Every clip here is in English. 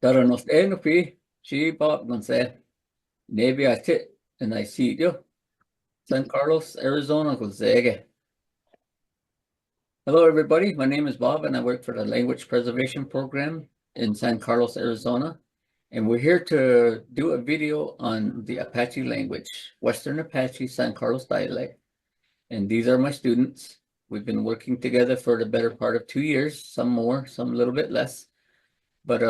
Tara nos enough, she bought one say, maybe I sit and I see you. San Carlos, Arizona, Gonzaga. Hello, everybody. My name is Bob, and I work for the Language Preservation Program in San Carlos, Arizona. And we're here to do a video on the Apache language, Western Apache, San Carlos dialect. And these are my students. We've been working together for the better part of 2 years, some more, some a little bit less. But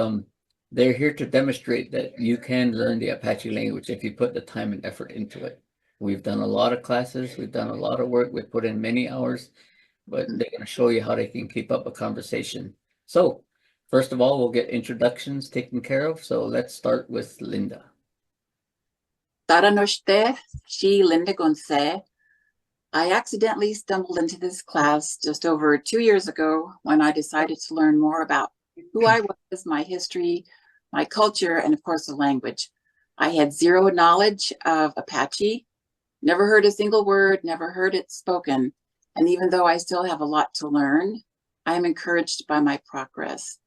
they're here to demonstrate that you can learn the Apache language if you put the time and effort into it. We've done a lot of classes, we've done a lot of work, we've put in many hours, but they're going to show you how they can keep up a conversation. So, first of all, we'll get introductions taken care of. So let's start with Linda. Tara noshte, she Linda Gonse. I accidentally stumbled into this class just over 2 years ago when I decided to learn more about who I was, my history, my culture, and of course the language. I had zero knowledge of Apache, never heard a single word, never heard it spoken. And even though I still have a lot to learn, I am encouraged by my progress.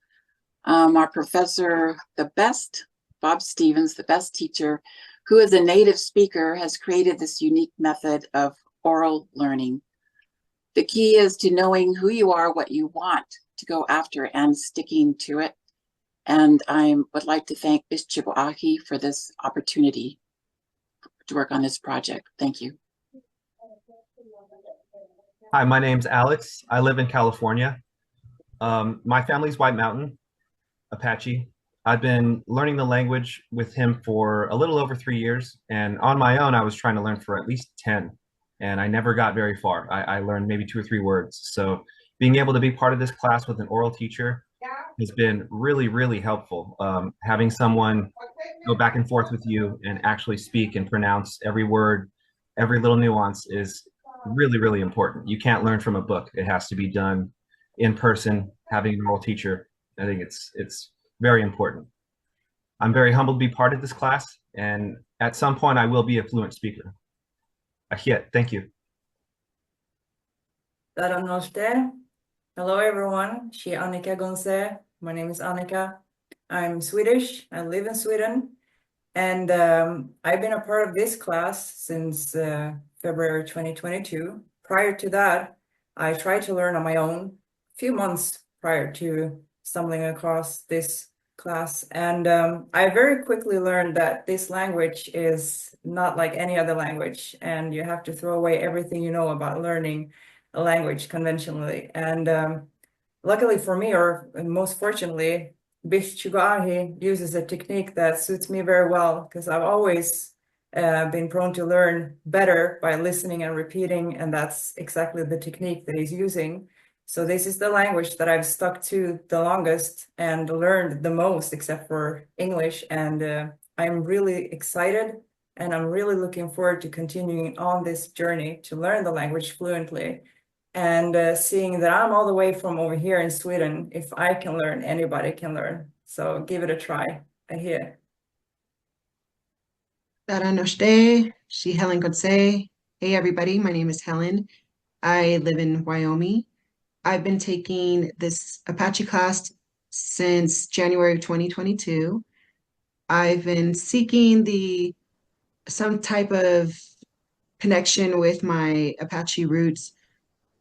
Our professor, the best, Bob Stevens, the best teacher, who is a native speaker, has created this unique method of oral learning. The key is to knowing who you are, what you want to go after, and sticking to it. And I would like to thank Bishop Ahi for this opportunity to work on this project. Thank you. Hi, my name's Alex. I live in California. My family's White Mountain, Apache. I've been learning the language with him for a little over 3 years, and on my own, I was trying to learn for at least 10, and I never got very far. I learned maybe 2 or 3 words. So being able to be part of this class with an oral teacher has been really, really helpful. Having someone go back and forth with you and actually speak and pronounce every word, every little nuance is really, really important. You can't learn from a book. It has to be done in person, having an oral teacher. I think it's very important. I'm very humbled to be part of this class, and at some point I will be a fluent speaker. Thank you. Hello everyone, she Annika Gonse. My name is Annika. I'm Swedish, I live in Sweden, and I've been a part of this class since February 2022. Prior to that, I tried to learn on my own a few months prior to stumbling across this class. And I very quickly learned that this language is not like any other language, and you have to throw away everything you know about learning a language conventionally. And luckily for me, or most fortunately, Bishchugahi uses a technique that suits me very well, because I've always been prone to learn better by listening and repeating, and that's exactly the technique that he's using. So this is the language that I've stuck to the longest and learned the most, except for English. And I'm really excited, and I'm really looking forward to continuing on this journey to learn the language fluently. And seeing that I'm all the way from over here in Sweden, if I can learn, anybody can learn. So give it a try. I hear. Tara noshte, she Helen Kotse. Hey everybody, my name is Helen. I live in Wyoming. I've been taking this Apache class since January of 2022. I've been seeking some type of connection with my Apache roots.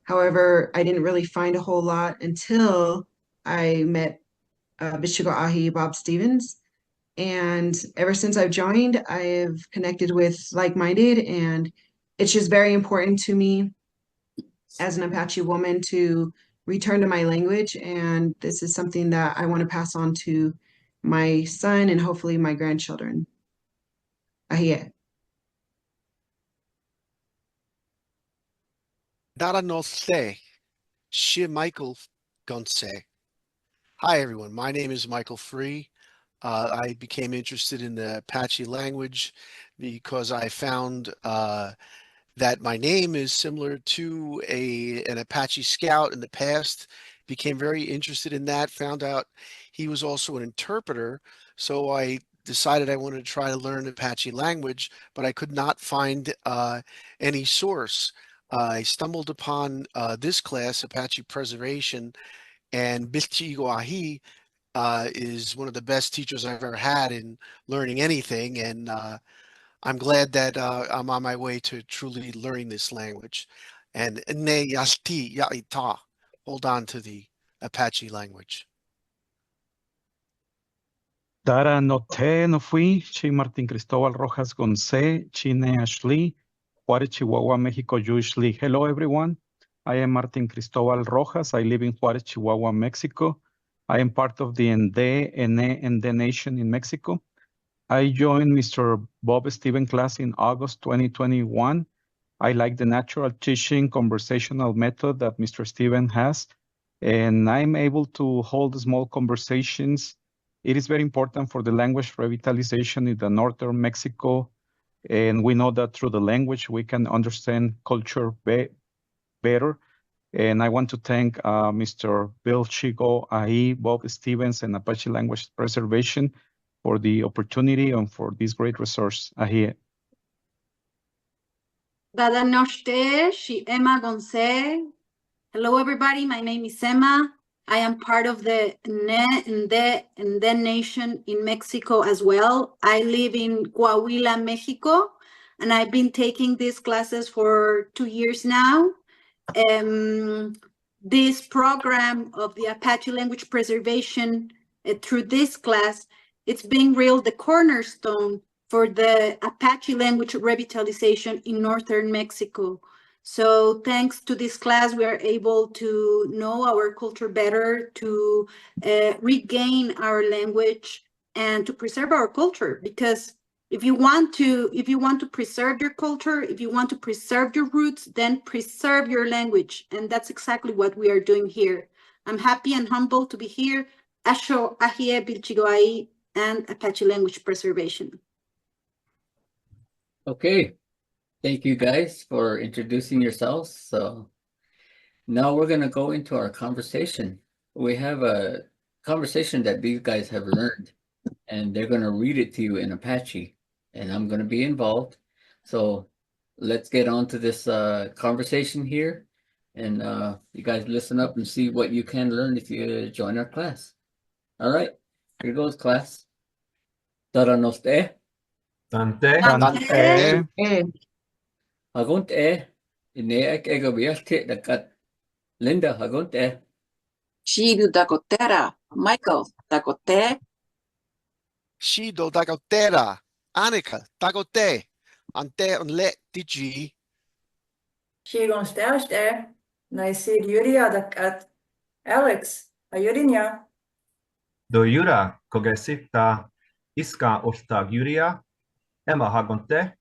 However, I didn't really find a whole lot until I met Bishigo Ahi Bob Stevens. And ever since I've joined, I've connected with like-minded, and it's just very important to me as an Apache woman to return to my language. And this is something that I want to pass on to my son and hopefully my grandchildren. Ahia. Dara no se, she Michael Gonse. Hi everyone, my name is Michael Free. I became interested in the Apache language because I found that my name is similar to an Apache scout in the past. Became very interested in that, found out he was also an interpreter. So I decided I wanted to try to learn Apache language, but I could not find any source. I stumbled upon this class, Apache Preservation, and Bichi Iguahi is one of the best teachers I've ever had in learning anything. And I'm glad that I'm on my way to truly learning this language. And ne yasti ya ita, hold on to the Apache language. Dara no te no fui, chi Martín Cristóbal Rojas Gonce, chine Ashli, Juárez, Chihuahua, Mexico, usually. Hello, everyone. I am Martin Cristobal Rojas. I live in Juárez, Chihuahua, Mexico. I am part of the Ende Nation in Mexico. I joined Mr. Bob Steven class in August 2021. I like the natural teaching conversational method that Mr. Steven has, and I'm able to hold small conversations. It is very important for the language revitalization in the northern Mexico, and we know that through the language we can understand culture better. And I want to thank Mr. Bill Chigo, Ahi, Bob Stevens, and Apache Language Preservation for the opportunity and for this great resource. Ahi. Dada noshte, she Emma Gonce. Hello, everybody. My name is Emma. I am part of the Ende Nation in Mexico as well. I live in Coahuila, Mexico, and I've been taking these classes for 2 years now. This program of the Apache language preservation through this class, it's being real the cornerstone for the Apache language revitalization in northern Mexico. So thanks to this class, we are able to know our culture better, to regain our language, and to preserve our culture. Because if you want to preserve your culture, if you want to preserve your roots, then preserve your language. And that's exactly what we are doing here. I'm happy and humbled to be here. Asho Ahie Bilchigoai and Apache language preservation. Okay, thank you guys for introducing yourselves. So now we're going to go into our conversation. We have a conversation that these guys have learned, and they're going to read it to you in Apache, and I'm going to be involved. So let's get on to this conversation here, and you guys listen up and see what you can learn if you join our class. All right, here goes class. Tara noste. Dante. Dante. Hagunt ine ek egabialte dakat. Linda, hagunt Shidu Dakotera, Michael Dakote, Shido dagotera, Anika, dagote, ante unle digi, She gonste, naisir Yuria dakat. Alex, ayurinya. Doyura kogesita iska ostaguria. Emma hagonte.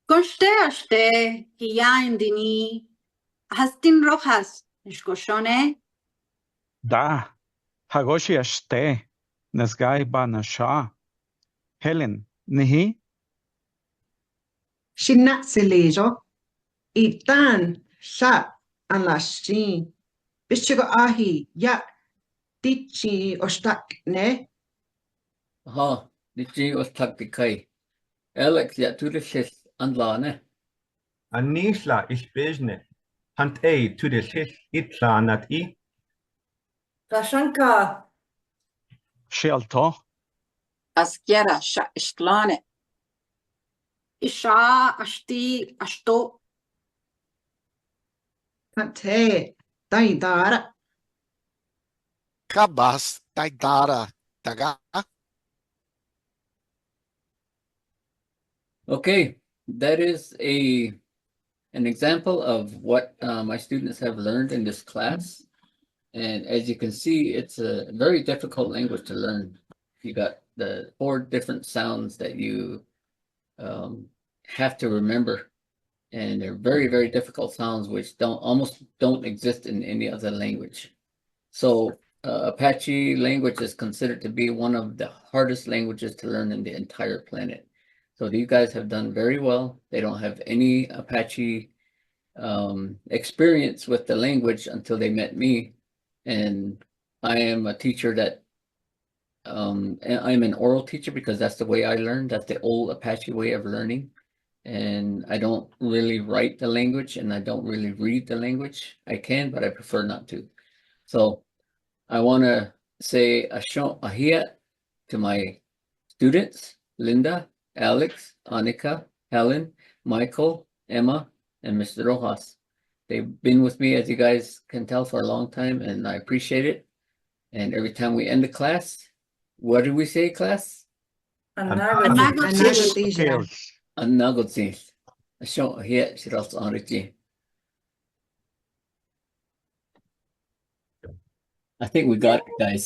Conste aste, Hiya Indini, Hastin Rojas, Shkoshone, Da. Hagoshi ashte. Nesgai banasha. Helen. Nihi. Shinatsilejo, Itan, Shat, and Lashin, Bishigo Ahi, Yak, Tichi, Ostak, Ne, Aha, dichi was taktikai. Alex ja turisches anlane. Anisla ispejne. Hunt A to the shish itla nat I. Tashanka, Shelto. Askiera Sha Ishtlane, Isha Ashti Ashto, Hante, Daidara, kabas, daidara, daga, Okay, that is an example of what my students have learned in this class. And as you can see, it's a very difficult language to learn. You got the 4 different sounds that you have to remember. And they're very, very difficult sounds which almost don't exist in any other language. So Apache language is considered to be one of the hardest languages to learn in the entire planet. So these guys have done very well. They don't have any Apache experience with the language until they met me. And I am a teacher that and I'm an oral teacher because that's the way I learned. That's the old Apache way of learning. And I don't really write the language and I don't really read the language. I can, but I prefer not to. So I want to say Ashon Ahia to my students, Linda, Alex, Anika, Helen, Michael, Emma, and Mr. Rojas. They've been with me, as you guys can tell, for a long time, and I appreciate it. And every time we end the class, what did we say, class? Anagotzi. Cheers. Anagotzi. Ashon Ahia Shiras Anrichi. I think we got it, guys.